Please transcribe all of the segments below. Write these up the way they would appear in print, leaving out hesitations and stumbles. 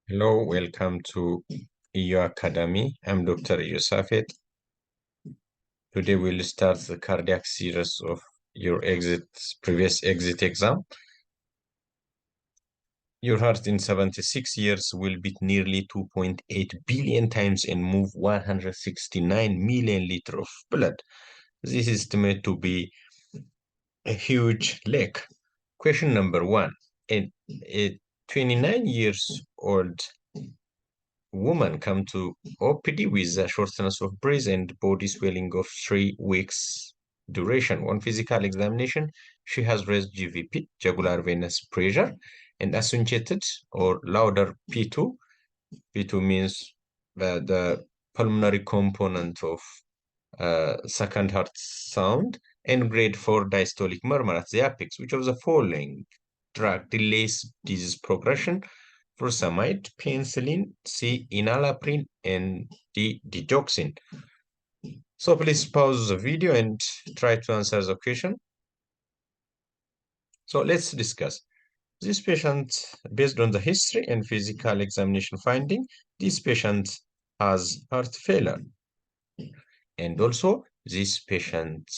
Hello, welcome to EU Academy. I'm Dr. Yusafet. Today we'll start the cardiac series of your previous exit exam. Your heart in 76 years will beat nearly 2.8 billion times and move 169 million liters of blood. This is estimated to be a huge lake. Question number one. A 29 years old woman come to OPD with a shortness of breath and body swelling of 3 weeks duration. On physical examination, she has raised GVP, jugular venous pressure, and accentuated or louder P2. P2 means the pulmonary component of second heart sound, and grade 4 diastolic murmur at the apex. Which of the following drug delays disease progression? Furosemide, penicillin, C, enalaprine, and D, digoxin. So please pause the video and try to answer the question. So let's discuss. This patient, based on the history and physical examination finding, this patient has heart failure. And also, this patient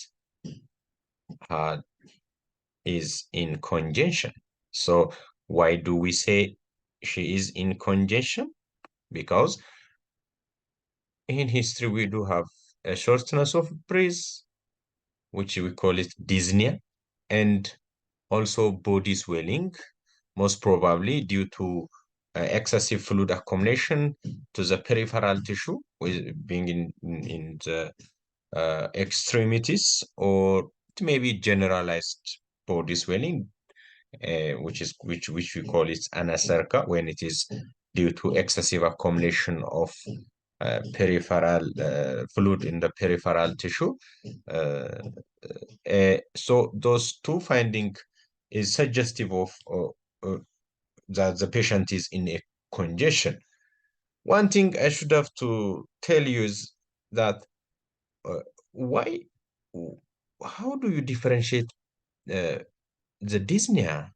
is in congestion. So why do we say she is in congestion? Because in history, we do have a shortness of breath, which we call it dyspnea, and also body swelling, most probably due to excessive fluid accumulation to the peripheral tissue, being in the extremities, or it may be generalized body swelling, which we call it anacerca, when it is due to excessive accumulation of peripheral fluid in the peripheral tissue. So those two findings is suggestive of that the patient is in a congestion. One thing I should have to tell you is that why, how do you differentiate the dyspnea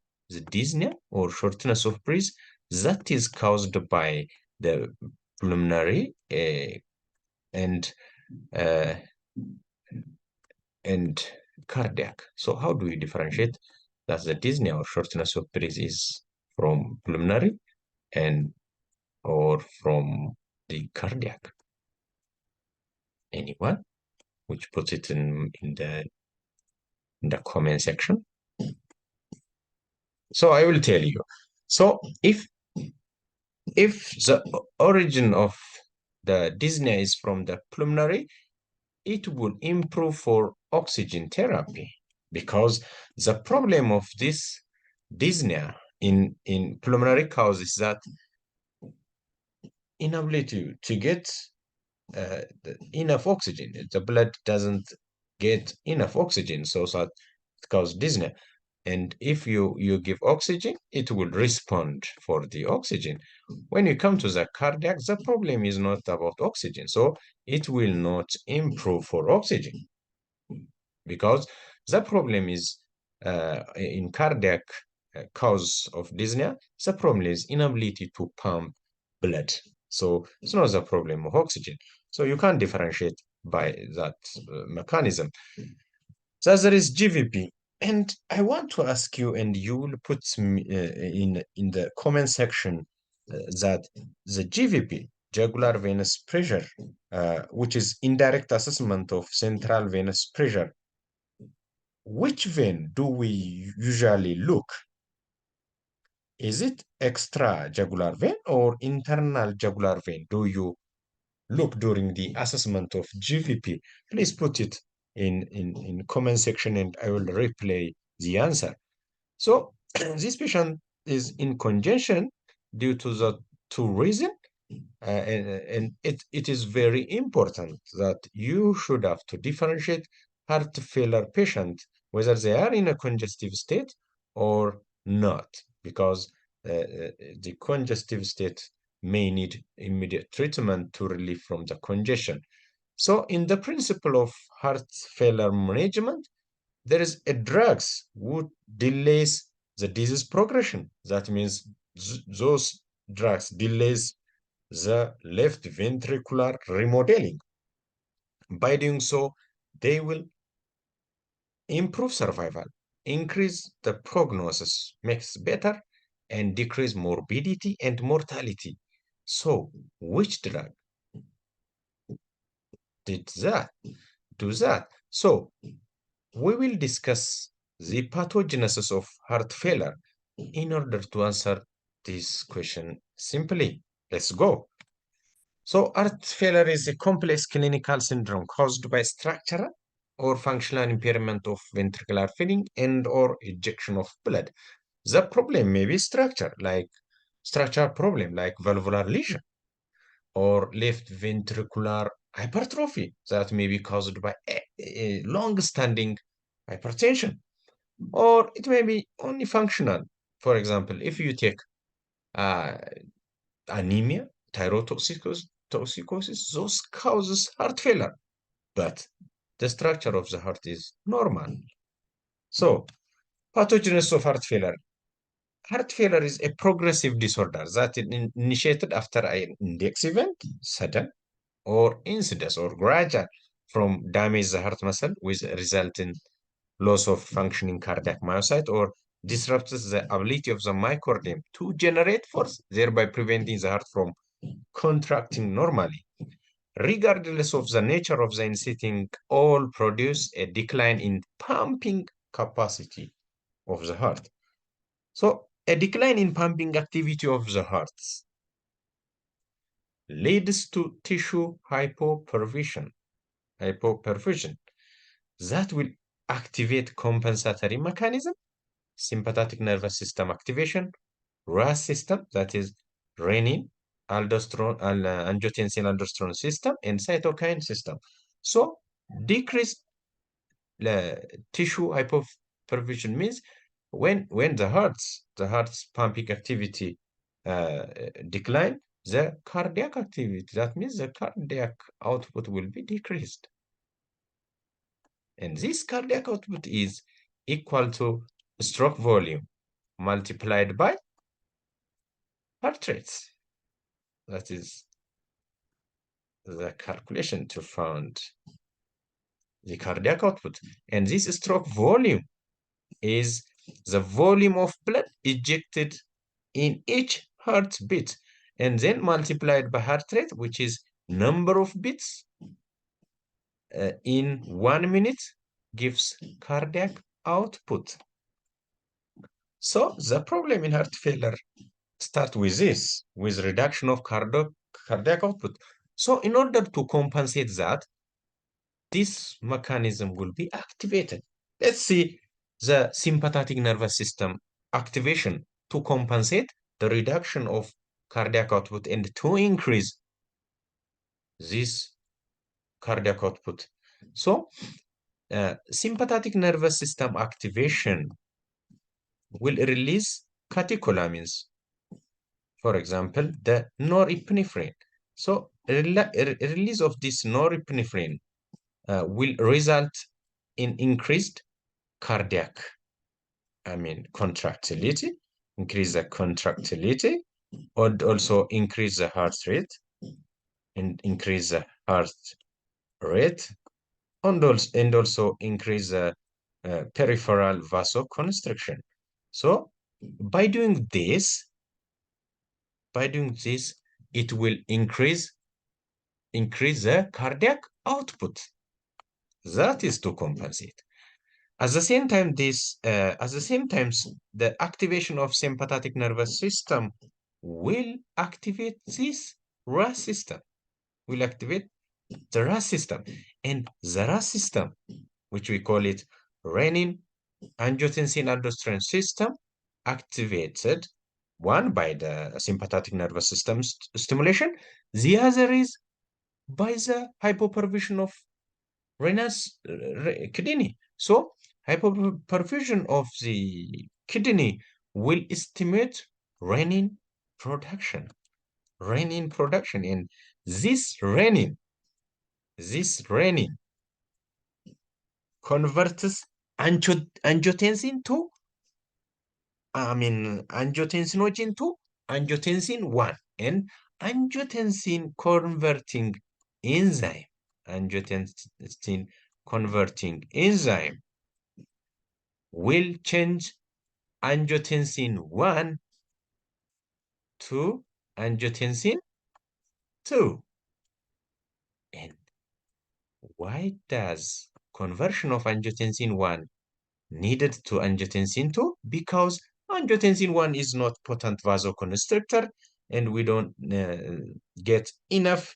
or shortness of breath that is caused by the pulmonary and uh, cardiac? So how do we differentiate that the dyspnea or shortness of breath is from pulmonary and or from the cardiac? Anyone? Which puts it in the comment section. So I will tell you. So if the origin of the dyspnea is from the pulmonary, it will improve for oxygen therapy, because the problem of this dyspnea in pulmonary causes that inability to get enough oxygen. The blood doesn't get enough oxygen, so that it causes dyspnea. And if you give oxygen, it will respond for the oxygen. When you come to the cardiac, the problem is not about oxygen, so it will not improve for oxygen, because the problem is in cardiac cause of dyspnea, the problem is inability to pump blood. So it's not the problem of oxygen. So you can't differentiate by that mechanism. So there is GVP. And I want to ask you, and you will put me, in the comment section that the GVP, jugular venous pressure, which is indirect assessment of central venous pressure, which vein do we usually look? Is it extra jugular vein or internal jugular vein? Do you look during the assessment of GVP? Please put it in comment section and I will replay the answer. So this patient is in congestion due to the two reasons. And it is very important that you should have to differentiate heart failure patient, whether they are in a congestive state or not, because the congestive state may need immediate treatment to relieve from the congestion. So in the principle of heart failure management, there is a drugs would delays the disease progression. That means those drugs delays the left ventricular remodeling. By doing so, they will improve survival, increase the prognosis, makes better, and decrease morbidity and mortality. So, which drug did that? Do that? So, we will discuss the pathogenesis of heart failure in order to answer this question simply. Let's go. So, heart failure is a complex clinical syndrome caused by structural or functional impairment of ventricular filling and or ejection of blood. The problem may be structural problem like valvular lesion or left ventricular hypertrophy that may be caused by a long-standing hypertension, or it may be only functional. For example, if you take uh, anemia, thyrotoxicosis, those causes heart failure, but the structure of the heart is normal. So, pathogenesis of heart failure. Heart failure is a progressive disorder that is initiated after an index event, sudden, or incidence, or gradual, from damage the heart muscle with resulting loss of functioning cardiac myocyte, or disrupts the ability of the myocardium to generate force, thereby preventing the heart from contracting normally. Regardless of the nature of the inciting, all produce a decline in pumping capacity of the heart. So, a decline in pumping activity of the heart leads to tissue hypoperfusion that will activate compensatory mechanism, sympathetic nervous system activation, RAS system, that is renin, aldosterone, angiotensin aldosterone system, and cytokine system. So decreased tissue hypoperfusion means when the heart's pumping activity decline, the cardiac activity, that means the cardiac output will be decreased. And this cardiac output is equal to stroke volume multiplied by heart rate. That is the calculation to find the cardiac output. And this stroke volume is the volume of blood ejected in each heartbeat, and then multiplied by heart rate, which is number of beats in 1 minute, gives cardiac output. So the problem in heart failure start with this, with reduction of cardiac output. So in order to compensate that, this mechanism will be activated. Let's see the sympathetic nervous system activation to compensate the reduction of cardiac output and to increase this cardiac output. So, sympathetic nervous system activation will release catecholamines, for example, the norepinephrine. So, release of this norepinephrine will result in increased cardiac, contractility, increase the contractility, or also increase the heart rate, and increase the heart rate, and also increase the peripheral vasoconstriction. So by doing this, it will increase the cardiac output. That is to compensate. At the same time, the activation of sympathetic nervous system will activate this RAS system. Will activate the RAS system, and the RAS system, which we call it renin angiotensin aldosterone system, activated, one by the sympathetic nervous system stimulation, the other is by the hypoperfusion of kidney. So hypoperfusion of the kidney will stimulate renin production. And this renin converts angiotensin to angiotensinogen to angiotensin 1 and angiotensin converting enzyme. Angiotensin converting enzyme will change angiotensin 1 to angiotensin 2. And why does conversion of angiotensin 1 needed to angiotensin 2? Because angiotensin 1 is not potent vasoconstrictor and we don't get enough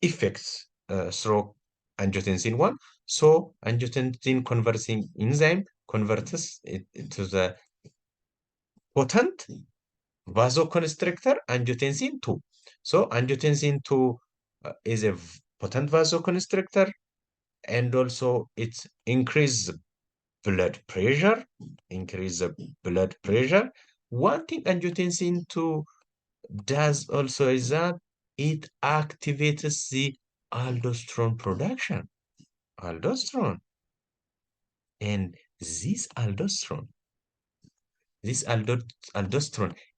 effects through angiotensin 1. So angiotensin converting enzyme converts it to the potent vasoconstrictor angiotensin 2. So angiotensin 2 is a potent vasoconstrictor and also it increases blood pressure, increase the blood pressure. One thing angiotensin 2 does also is that it activates the aldosterone production. Aldosterone. And this aldosterone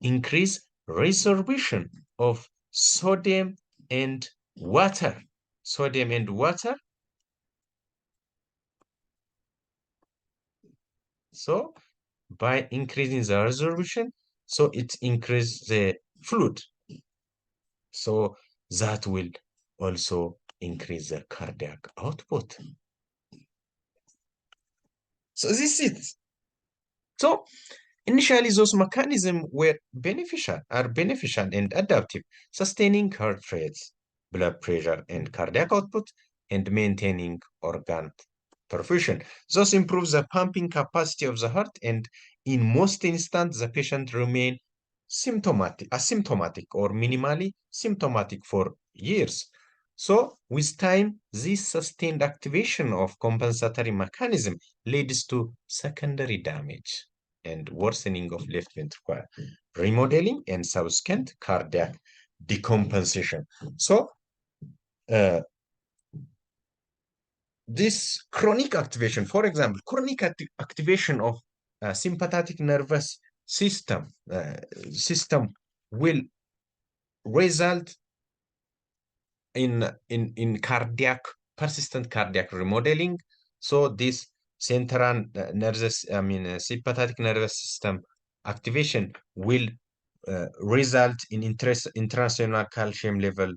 increase resorption of sodium and water. Sodium and water. So by increasing the resorption, so it increases the fluid. So that will also increase the cardiac output. So this is it. So initially, those mechanisms are beneficial and adaptive, sustaining heart rates, blood pressure, and cardiac output, and maintaining organ perfusion. Thus improves the pumping capacity of the heart, and in most instances, the patient remain asymptomatic or minimally symptomatic for years. So with time, this sustained activation of compensatory mechanism leads to secondary damage and worsening of left ventricular remodeling and subsequent cardiac decompensation. So this chronic activation, for example, chronic activation of sympathetic nervous system will result in persistent cardiac remodeling. So this central sympathetic nervous system activation will result in intracranial calcium level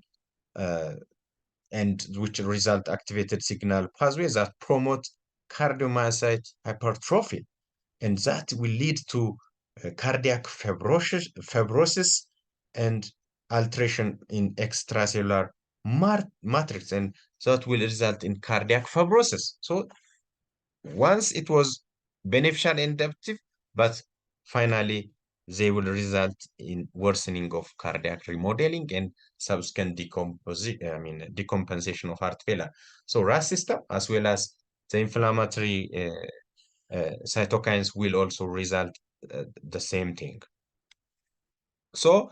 and which result activated signal pathways that promote cardiomyocyte hypertrophy, and that will lead to cardiac fibrosis and alteration in extracellular matrix, and that will result in cardiac fibrosis. So once it was beneficial and adaptive, but finally they will result in worsening of cardiac remodeling and subsequent decompensation of heart failure. So RAS system as well as the inflammatory cytokines will also result the same thing. So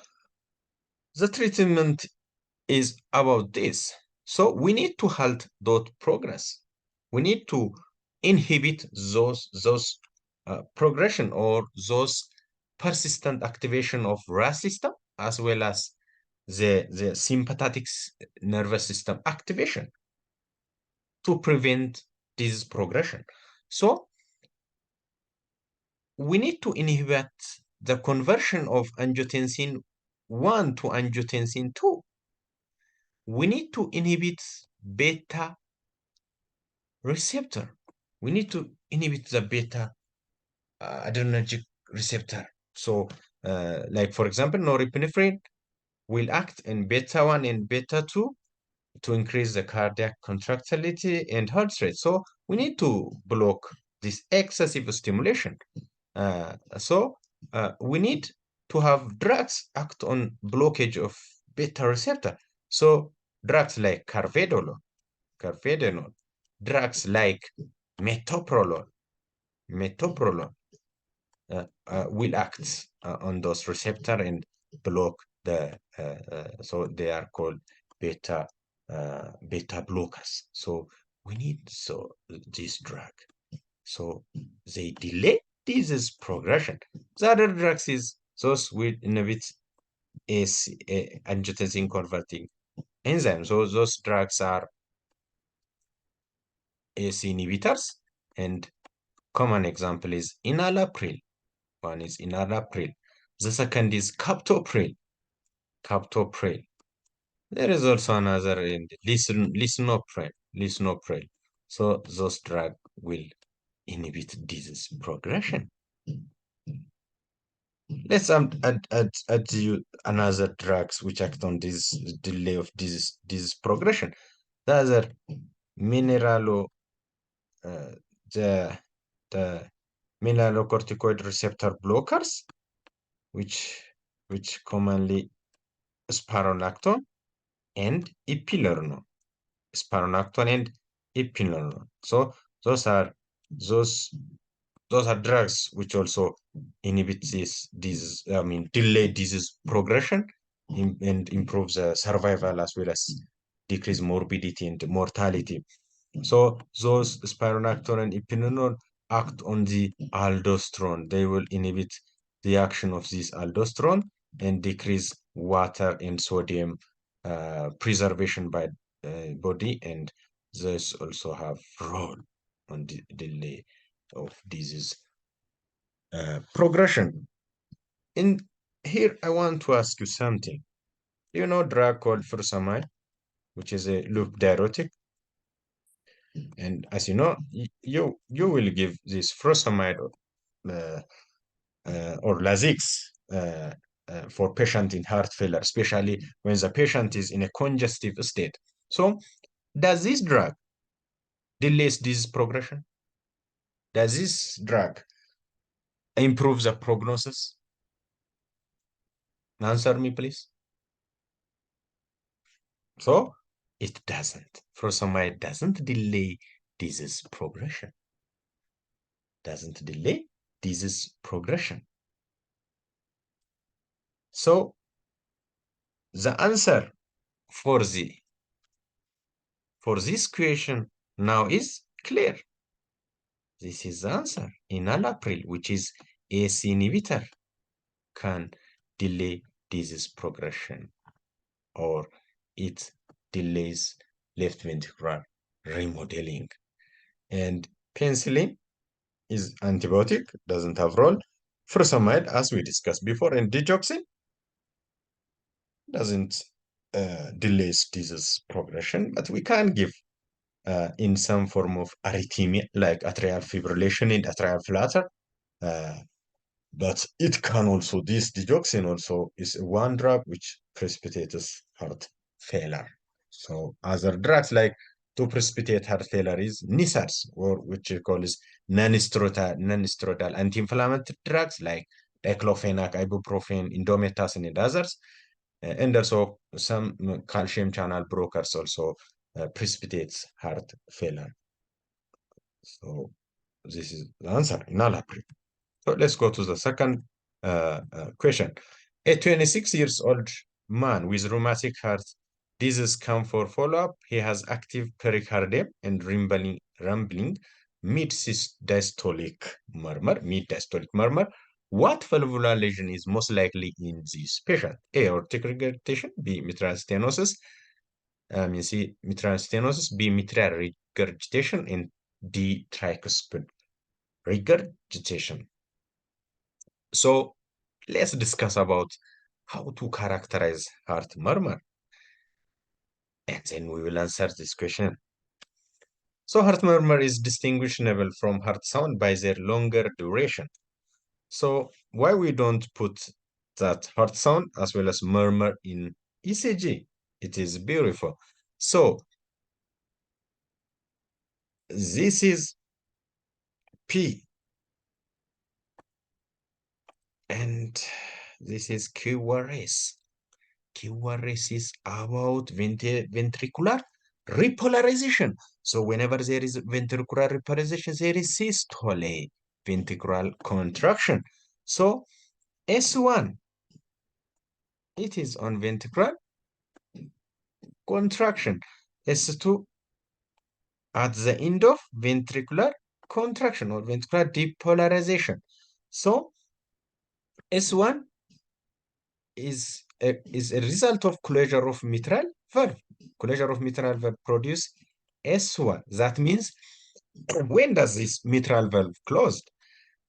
the treatment is about this. So we need to halt that progress. We need to inhibit those progression or those persistent activation of RAS system as well as the sympathetic nervous system activation to prevent disease progression. So we need to inhibit the conversion of angiotensin 1 to angiotensin 2. We need to inhibit beta receptor. We need to inhibit the beta adrenergic receptor. So, like for example, norepinephrine will act in beta 1 and beta 2 to increase the cardiac contractility and heart rate. So, we need to block this excessive stimulation. We need to have drugs act on blockage of beta receptor. So, drugs like carvedilol, drugs like metoprolol will act on those receptor and block the so they are called beta blockers. So we need this drug. So they delay disease progression. The other drugs is those will inhibit angiotensin converting enzyme. So those drugs are AC inhibitors, and common example is enalapril. One is enalapril. The second is captopril. Captopril. There is also another in lisinopril. Lisinopril. So those drugs will inhibit disease progression. Let's add you another drugs which act on this delay of disease progression. The other mineralo uh, the the mineralocorticoid receptor blockers, which commonly spironolactone and ipilimumab. Spironolactone and ipilimumab. So those are those those are drugs which also inhibit this delay disease progression and improve the survival as well as decrease morbidity and mortality. So those spironolactone and ipilimumab act on the aldosterone. They will inhibit the action of this aldosterone and decrease water and sodium preservation by body, and this also have role on the delay of disease progression. In here, I want to ask you something. You know drug called furosemide, which is a loop diuretic, and as you know, you will give this furosemide uh, or Lasix for patient in heart failure, especially when the patient is in a congestive state. So, does this drug delays disease progression? Does this drug improve the prognosis? Answer me, please. So it doesn't. Furosemide doesn't delay disease progression. Doesn't delay disease progression. So the answer for this question now is clear. This is the answer. Enalapril, which is AC inhibitor, can delay disease progression, or it delays left ventricular remodeling. And penicillin is antibiotic, doesn't have role. Furosemide, as we discussed before, and digoxin doesn't delays disease progression, but we can give in some form of arrhythmia, like atrial fibrillation and atrial flutter. But it can also, this digoxin also is one drug which precipitates heart failure. So other drugs like to precipitate heart failure is NSAIDs, or which you call is non-steroidal anti-inflammatory drugs like diclofenac, ibuprofen, indomethacin, and others. And also some calcium channel blockers also precipitates heart failure. So this is the answer in Alapri. So let's go to the second question. A 26 years old man with rheumatic heart disease come for follow-up. He has active pericardium and rumbling mid-diastolic murmur. What valvular lesion is most likely in this patient? A, aortic regurgitation, B, mitral stenosis, C, mitral stenosis, B, mitral regurgitation, and D, tricuspid regurgitation. So let's discuss about how to characterize heart murmur, and then we will answer this question. So heart murmur is distinguishable from heart sound by their longer duration. So why we don't put that heart sound as well as murmur in ECG? It is beautiful. So this is P, and this is QRS. QRS is about ventricular repolarization. So whenever there is ventricular repolarization, there is systole, ventricular contraction. So S1, it is on ventricular contraction. S2 at the end of ventricular contraction or ventricular depolarization. So S1 is a result of closure of mitral valve. Closure of mitral valve produce S1. That means when does this mitral valve closed?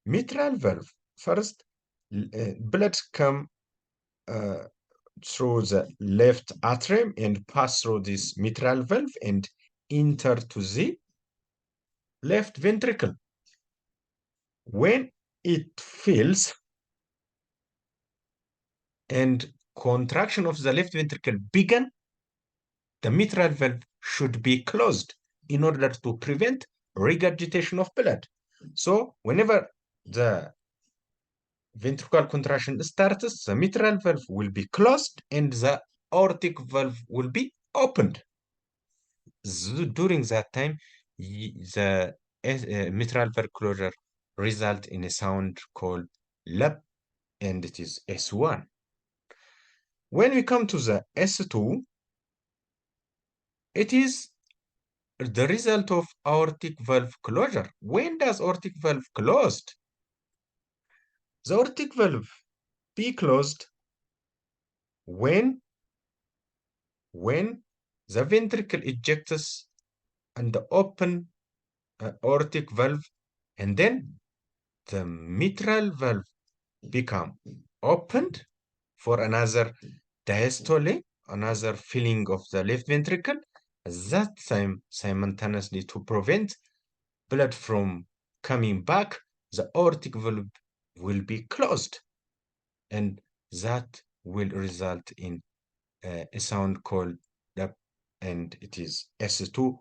Mitral valve first, blood come uh, through the left atrium and pass through this mitral valve and enter to the left ventricle. When it fills and contraction of the left ventricle began, the mitral valve should be closed in order to prevent regurgitation of blood. So whenever the ventricular contraction starts, the mitral valve will be closed and the aortic valve will be opened. During that time, the mitral valve closure result in a sound called lap, and it is S1. When we come to the S2, it is the result of aortic valve closure. When does aortic valve closed? The aortic valve be closed when the ventricle ejects and the open aortic valve, and then the mitral valve become opened for another diastole, another filling of the left ventricle. At that time, simultaneously to prevent blood from coming back, the aortic valve will be closed, and that will result in a sound called DAP, and it is S2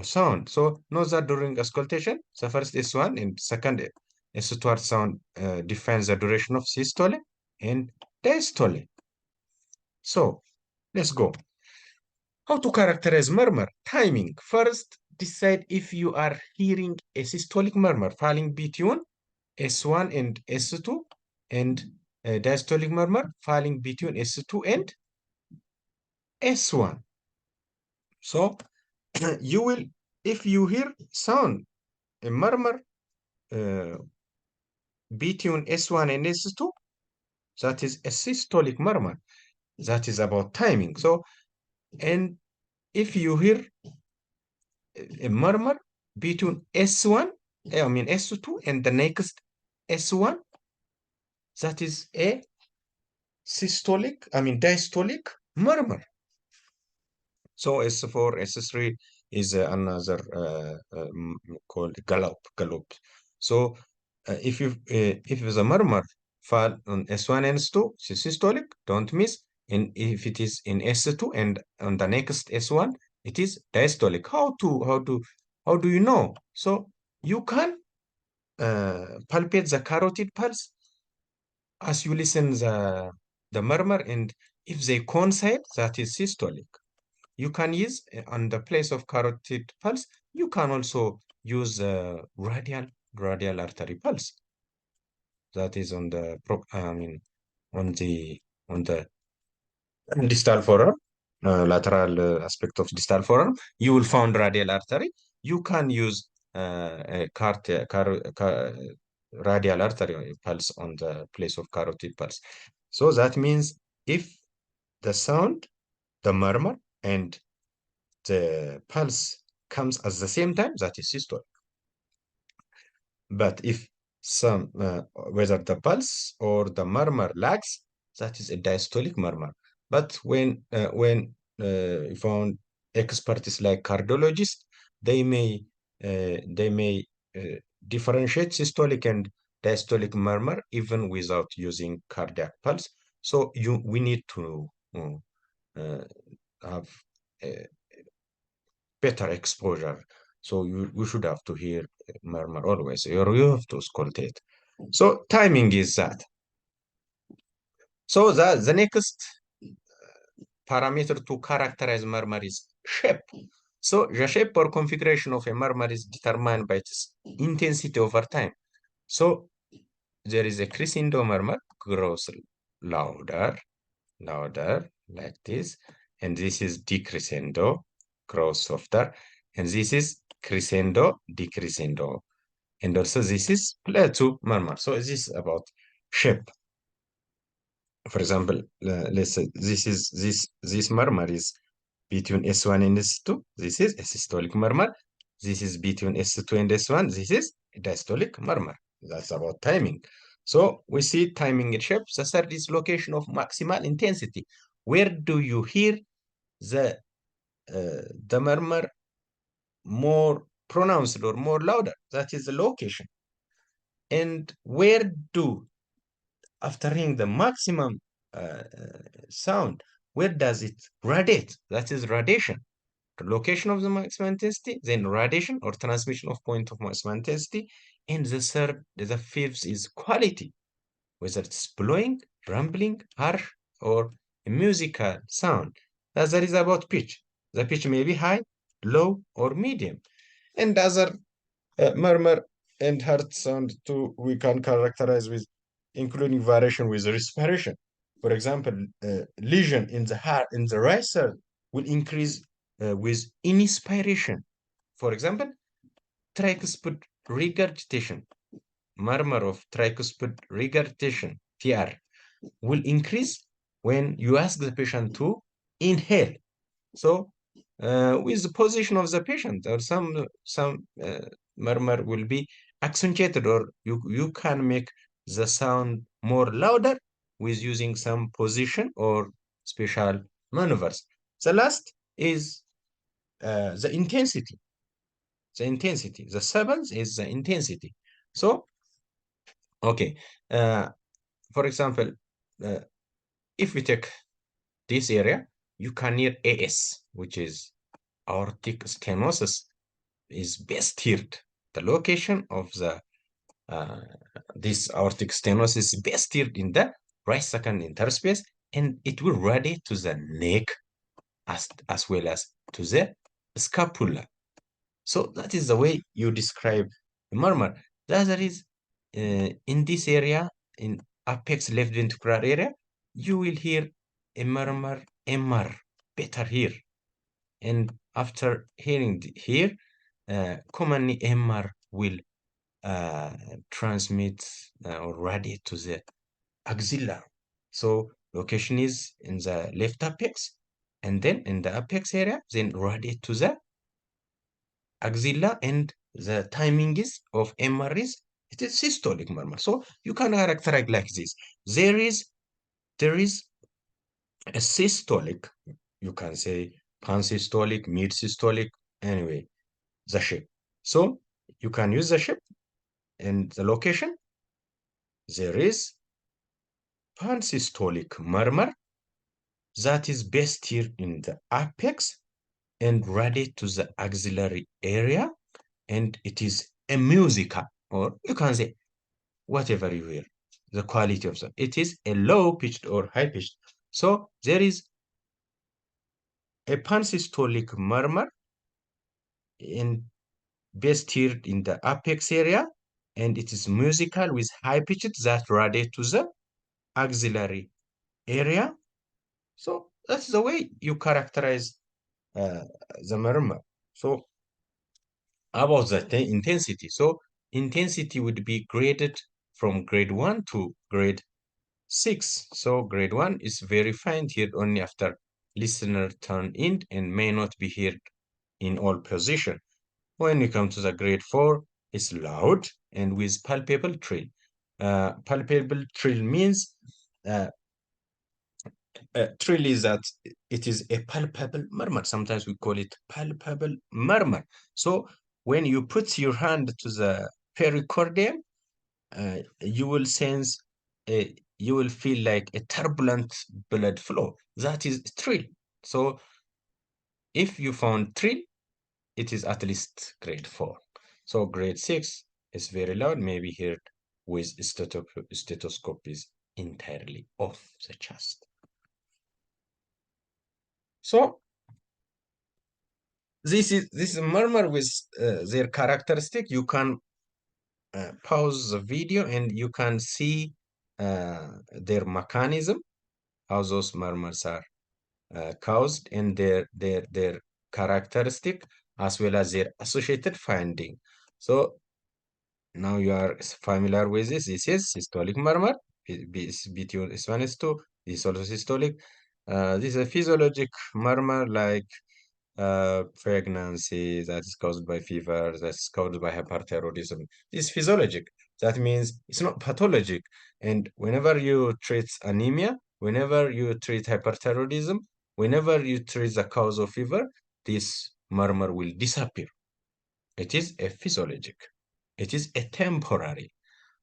sound. So note that during auscultation, the first S1 and second S2 sound defines the duration of systole and diastole. So let's go. How to characterize murmur? Timing. First, decide if you are hearing a systolic murmur falling between S1 and S2, and a diastolic murmur falling between S2 and S1. So you will, if you hear sound, a murmur between S1 and S2, that is a systolic murmur. That is about timing. So, and if you hear a murmur between S1, I mean S2 and the next S1, that is a systolic, I mean diastolic murmur. So S4, S3 is another called gallop. So if the murmur fall on S1 and S2, it's systolic, don't miss. And if it is in S2 and on the next S1, it is diastolic. How do you know? So you can palpate the carotid pulse as you listen the murmur, and if they coincide, that is systolic. You can use on the place of carotid pulse, you can also use radial artery pulse. That is on the on the distal forearm, lateral aspect of distal forearm. You will find radial artery. You can use radial artery pulse on the place of carotid pulse. So that means if the sound, the murmur, and the pulse comes at the same time, that is systolic. But if whether the pulse or the murmur lags, that is a diastolic murmur. But when you found experts like cardiologists, they may differentiate systolic and diastolic murmur even without using cardiac pulse. So we need to have better exposure. So you should have to hear murmur always, or you have to auscultate. So timing is that. So the next parameter to characterize murmur is shape. So the shape or configuration of a murmur is determined by its intensity over time. So there is a crescendo murmur, grows louder, like this, and this is decrescendo, grows softer, and this is crescendo, decrescendo, and also this is plateau murmur. So this is about shape. For example, let's say this murmur is between S1 and S2. This is a systolic murmur. This is between S2 and S1. This is a diastolic murmur. That's about timing. So we see timing in shape. The third is location of maximal intensity. Where do you hear the murmur more pronounced or more louder? That is the location. And where do, after hearing the maximum sound, where does it radiate? That is radiation. The location of the maximum intensity, then radiation or transmission of point of maximum intensity, and the fifth is quality, whether it's blowing, rumbling, harsh, or a musical sound. As there is about pitch. The pitch may be high, low, or medium. And other murmur and heart sound too, we can characterize with including variation with respiration. For example, lesion in the heart, in the right side, will increase with inspiration. For example, tricuspid regurgitation, murmur of tricuspid regurgitation, TR, will increase when you ask the patient to inhale. So, with the position of the patient, or some murmur will be accentuated, or you can make the sound more louder with using some position or special maneuvers. The last is the intensity. The intensity. The seventh is the intensity. So, okay. For example, uh, if we take this area, you can hear AS, which is aortic stenosis, is best heard. The location of the this aortic stenosis is best heard in the right second interspace, and it will radiate to the neck as well as to the scapula. So that is the way you describe a murmur. The other is in this area, in apex left ventricular area, you will hear a murmur, MR, better here. And after hearing here, commonly MR will transmit or radiate to the axilla. So location is in the left apex, and then in the apex area, then radiate to the axilla, and the timing is of MR is it is systolic murmur. So you can characterize like this. There is a systolic, you can say pansystolic, mid-systolic, anyway, the shape. So you can use the shape and the location. There is pansystolic murmur that is best here in the apex and radiate to the axillary area, and it is a musical, or you can say whatever you hear, the quality of the, it is a low pitched or high pitched. So there is a pansystolic murmur in best here in the apex area, and it is musical with high pitched that radiate to the axillary area. So that's the way you characterize uh, the murmur. So about the intensity. So intensity would be graded from grade 1 to grade 6. So grade 1 is very fine, heard only after listener turn in and may not be heard in all position. When you come to the grade 4, it's loud and with palpable trill. Palpable trill means uh, trill is that it is a palpable murmur. Sometimes we call it palpable murmur. So when you put your hand to the pericardium, you will sense, you will feel like a turbulent blood flow. That is trill. So if you found trill, it is at least grade 4. So grade 6 is very loud, maybe heard with stethoscope is entirely off the chest. So this murmur with their characteristic. You can pause the video and you can see their mechanism, how those murmurs are caused, and their characteristic as well as their associated finding. So now you are familiar with this. This is systolic murmur between S1 and S2. This is also systolic. This is a physiologic murmur like pregnancy that is caused by fever, that's caused by hyperthyroidism. This is physiologic. That means it's not pathologic. And whenever you treat anemia, whenever you treat hyperthyroidism, whenever you treat the cause of fever, this murmur will disappear. It is a physiologic. It is a temporary.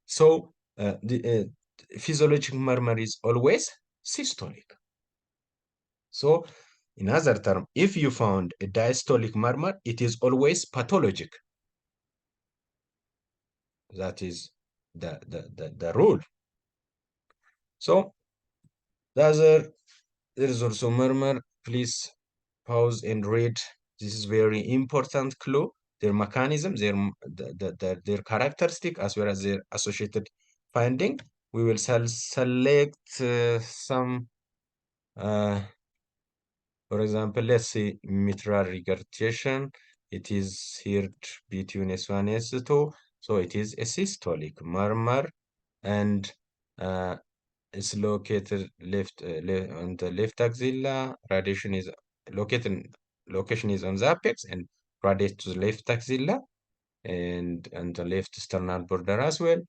So the physiologic murmur is always systolic. So in other terms, if you found a diastolic murmur, it is always pathologic. That is the rule. So there is also murmur. Please pause and read. This is very important clue. Their mechanism, their characteristic, as well as their associated finding. We will select some, for example, let's say mitral regurgitation. It is here between S1 and S2, so it is a systolic murmur, and it's located on the left axilla. Radiation is location is on the apex and radiates to the left axilla and the left sternal border as well.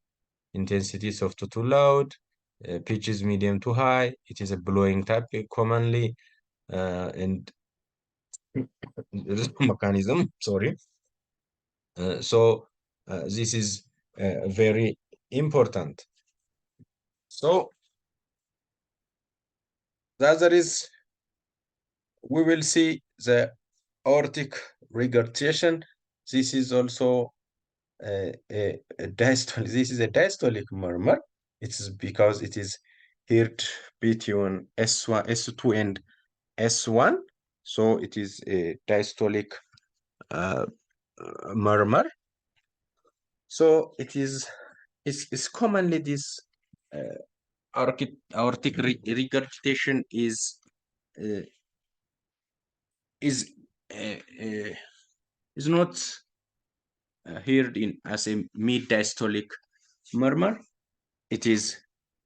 Intensity soft to loud, pitch is medium to high. It is a blowing type commonly, and there is no mechanism. Sorry. This is very important. So the other is we will see the aortic regurgitation. This is also a diastolic. This is a diastolic murmur. It is because it is heard between S1, S2, and S1. So it is a diastolic uh, murmur. So it's commonly this aortic regurgitation uh, is uh, uh, is not heard in as a mid-diastolic murmur. It is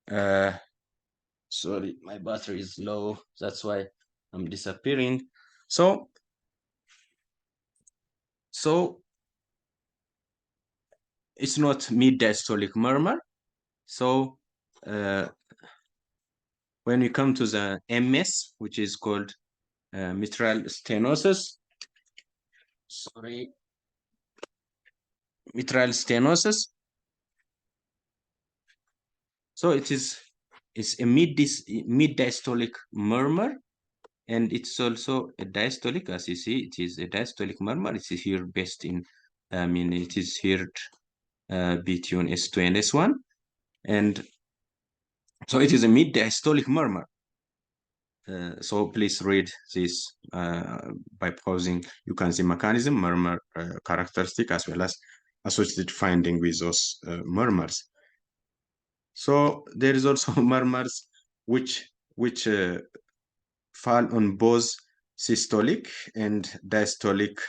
sorry, my battery is low, that's why I'm disappearing. So it's not mid-diastolic murmur. So when we come to the MS, which is called mitral stenosis, sorry, mitral stenosis. So it's a mid-diastolic murmur, and it's also a diastolic. As you see, it is a diastolic murmur. It is here based in, I mean, it is here between S2 and S1, and so it is a mid-diastolic murmur. So please read this by pausing. You can see mechanism, murmur characteristic, as well as associated finding with those murmurs. So there is also murmurs which fall on both systolic and diastolic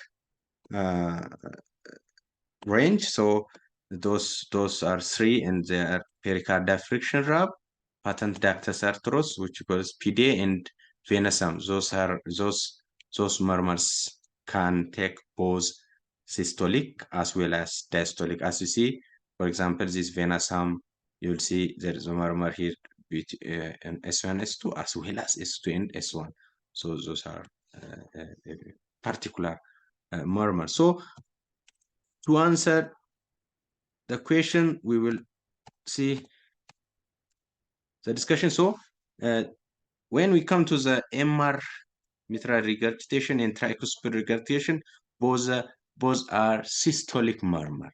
range. So those are three, and they are pericardial friction rub, patent ductus arteriosus, which goes PD, and venous. Those murmurs can take both systolic as well as diastolic. As you see, for example, this venous, you'll see there is a murmur here with an S1, S2, as well as S2 and S1. So those are particular murmurs. So to answer the question, we will see the discussion. So when we come to the MR, mitral regurgitation and tricuspid regurgitation, both are systolic murmur.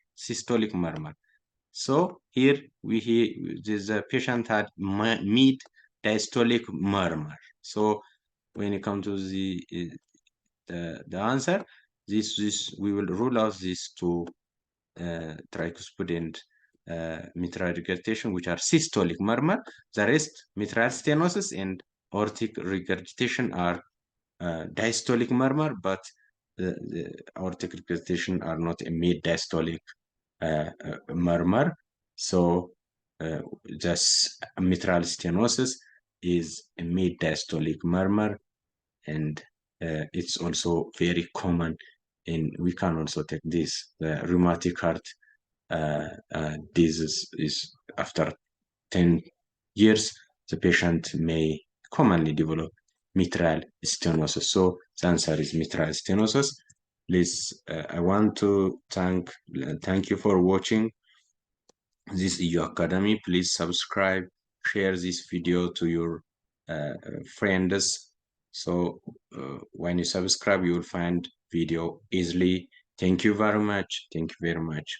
So here the patient had mid diastolic murmur. So when you come to the answer, this we will rule out these two tricuspid and mitral regurgitation, which are systolic murmur. The rest, mitral stenosis and aortic regurgitation, are diastolic murmur, but the aortic regurgitation are not a mid-diastolic murmur. So just mitral stenosis is a mid-diastolic murmur, and it's also very common. And we can also take this, the rheumatic heart disease is after 10 years, the patient may commonly develop mitral stenosis. So the answer is mitral stenosis. Please, I want to thank you for watching this EU Academy. Please subscribe, share this video to your friends. So when you subscribe, you will find video easily. Thank you very much. Thank you very much.